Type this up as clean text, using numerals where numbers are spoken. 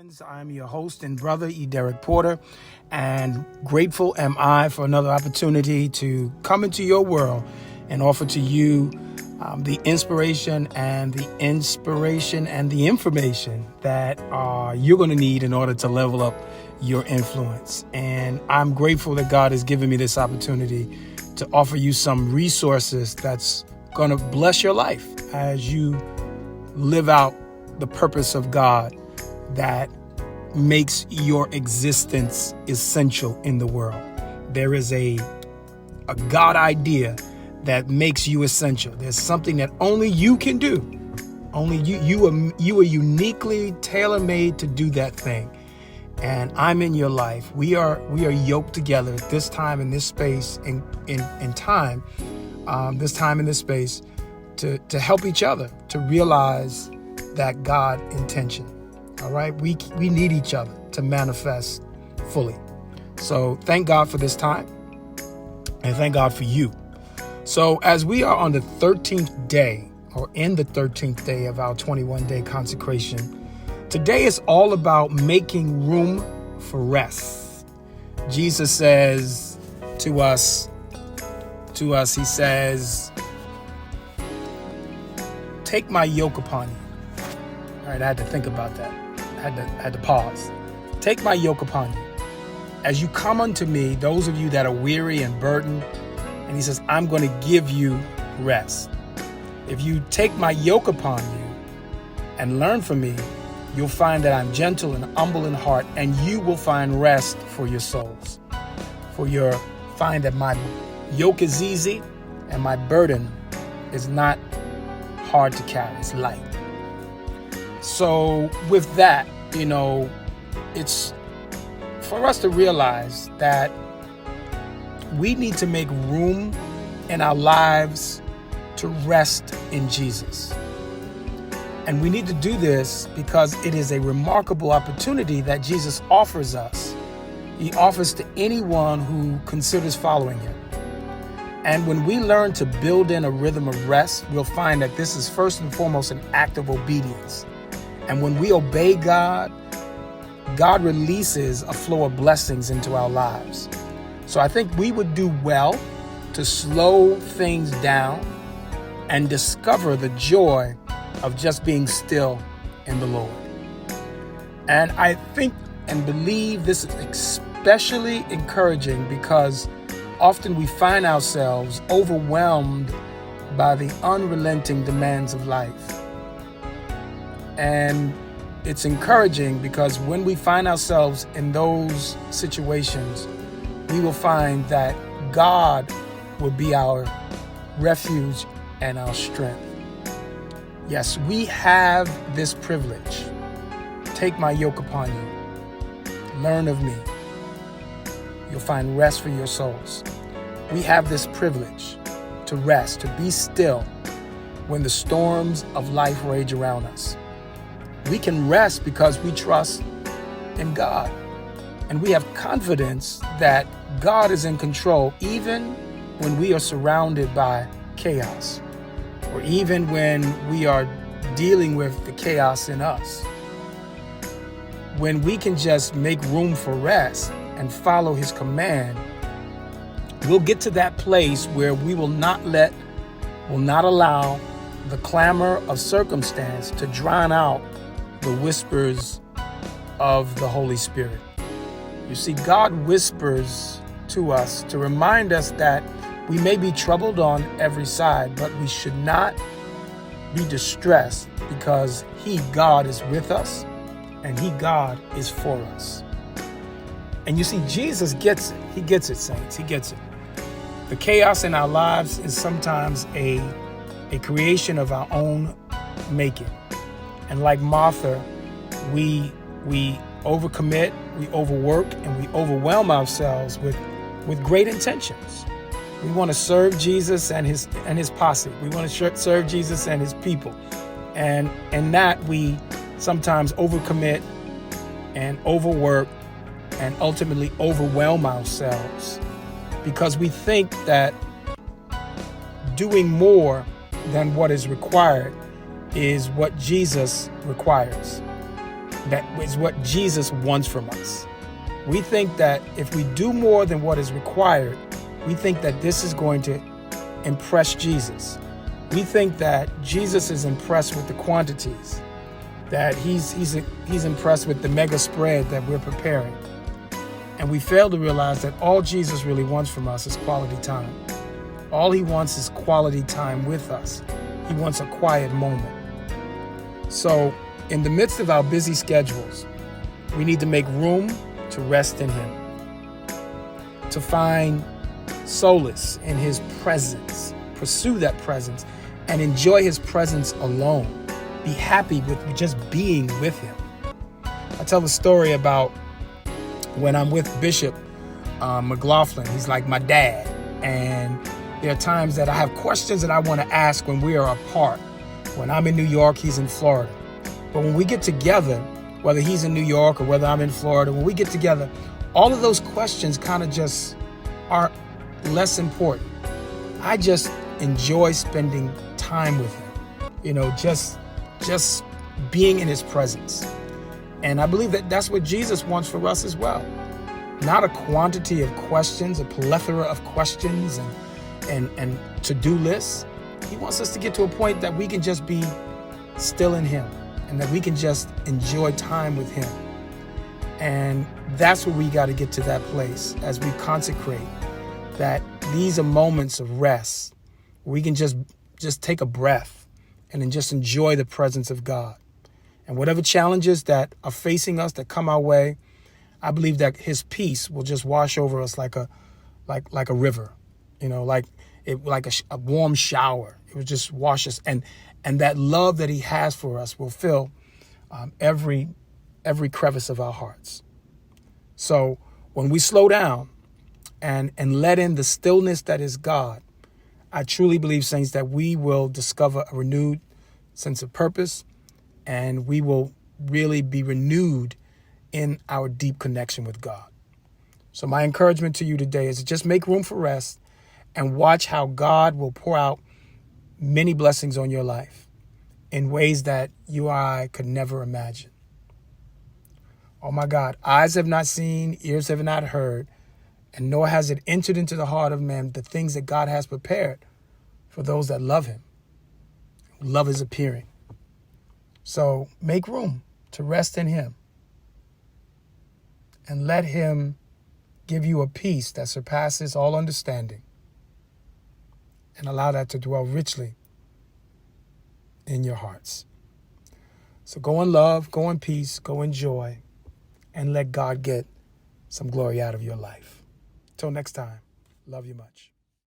friends. I'm your host and brother, E. Derek Porter, and grateful am I for another opportunity to come into your world and offer to you the inspiration and the information that you're going to need in order to level up your influence. And I'm grateful that God has given me this opportunity to offer you some resources that's going to bless your life as you live out the purpose of God that makes your existence essential in the world. There is a God idea that makes you essential. There's something that only you can do. Only you are uniquely tailor-made to do that thing. And I'm in your life. We are yoked together at this time in this space in time, this time in this space to help each other to realize that God intention. All right. We need each other to manifest fully. So thank God for this time and thank God for you. So as we are on the 13th day or in the 13th day of our 21-day consecration, today is all about making room for rest. Jesus says to us, he says, take my yoke upon you. All right, I had to think about that. I had to pause. Take my yoke upon you. As you come unto me, those of you that are weary and burdened, and he says, I'm going to give you rest. If you take my yoke upon you and learn from me, you'll find that I'm gentle and humble in heart, and you will find rest for your souls. Find that my yoke is easy and my burden is not hard to carry. It's light. So with that, it's for us to realize that we need to make room in our lives to rest in Jesus. And we need to do this because it is a remarkable opportunity that Jesus offers us. He offers to anyone who considers following him. And when we learn to build in a rhythm of rest, we'll find that this is first and foremost an act of obedience. And when we obey God, God releases a flow of blessings into our lives. So I think we would do well to slow things down and discover the joy of just being still in the Lord. And I think and believe this is especially encouraging because often we find ourselves overwhelmed by the unrelenting demands of life. And it's encouraging because when we find ourselves in those situations, we will find that God will be our refuge and our strength. Yes, we have this privilege. Take my yoke upon you. Learn of me. You'll find rest for your souls. We have this privilege to rest, to be still when the storms of life rage around us. We can rest because we trust in God. And we have confidence that God is in control even when we are surrounded by chaos, or even when we are dealing with the chaos in us. When we can just make room for rest and follow his command, we'll get to that place where we will not allow the clamor of circumstance to drown out the whispers of the Holy Spirit. You see, God whispers to us to remind us that we may be troubled on every side, but we should not be distressed because God is with us and God is for us. And you see, Jesus gets it. He gets it, saints. He gets it. The chaos in our lives is sometimes a creation of our own making. And like Martha, we overcommit, we overwork, and we overwhelm ourselves with great intentions. We want to serve Jesus and his posse. We want to serve Jesus and his people. And in that we sometimes overcommit and overwork and ultimately overwhelm ourselves because we think that doing more than what is required is what Jesus requires. That is what Jesus wants from us. We think that if we do more than what is required, we think that this is going to impress Jesus. We think that Jesus is impressed with the quantities, that he's impressed with the mega spread that we're preparing. And we fail to realize that all Jesus really wants from us is quality time. All he wants is quality time with us. He wants a quiet moment. So in the midst of our busy schedules, we need to make room to rest in him, to find solace in his presence, pursue that presence, and enjoy his presence alone. Be happy with just being with him. I tell the story about when I'm with Bishop McLaughlin. He's like my dad. And there are times that I have questions that I want to ask when we are apart. When I'm in New York, he's in Florida. But when we get together, whether he's in New York or whether I'm in Florida, when we get together, all of those questions kind of just are less important. I just enjoy spending time with him, just being in his presence. And I believe that that's what Jesus wants for us as well. Not a quantity of questions, a plethora of questions and to-do lists. He wants us to get to a point that we can just be still in him and that we can just enjoy time with him. And that's where we got to get to that place as we consecrate, that these are moments of rest. We can just take a breath and then just enjoy the presence of God. And whatever challenges that are facing us, that come our way, I believe that his peace will just wash over us like a river, like a warm shower. It will just wash us. And that love that he has for us will fill every crevice of our hearts. So when we slow down and let in the stillness that is God, I truly believe, saints, that we will discover a renewed sense of purpose, and we will really be renewed in our deep connection with God. So my encouragement to you today is to just make room for rest and watch how God will pour out many blessings on your life in ways that you or I could never imagine. Oh my God, eyes have not seen, ears have not heard, and nor has it entered into the heart of man the things that God has prepared for those that love him. Love is appearing. So make room to rest in him and let him give you a peace that surpasses all understanding, and allow that to dwell richly in your hearts. So go in love, go in peace, go in joy, and let God get some glory out of your life. Till next time, love you much.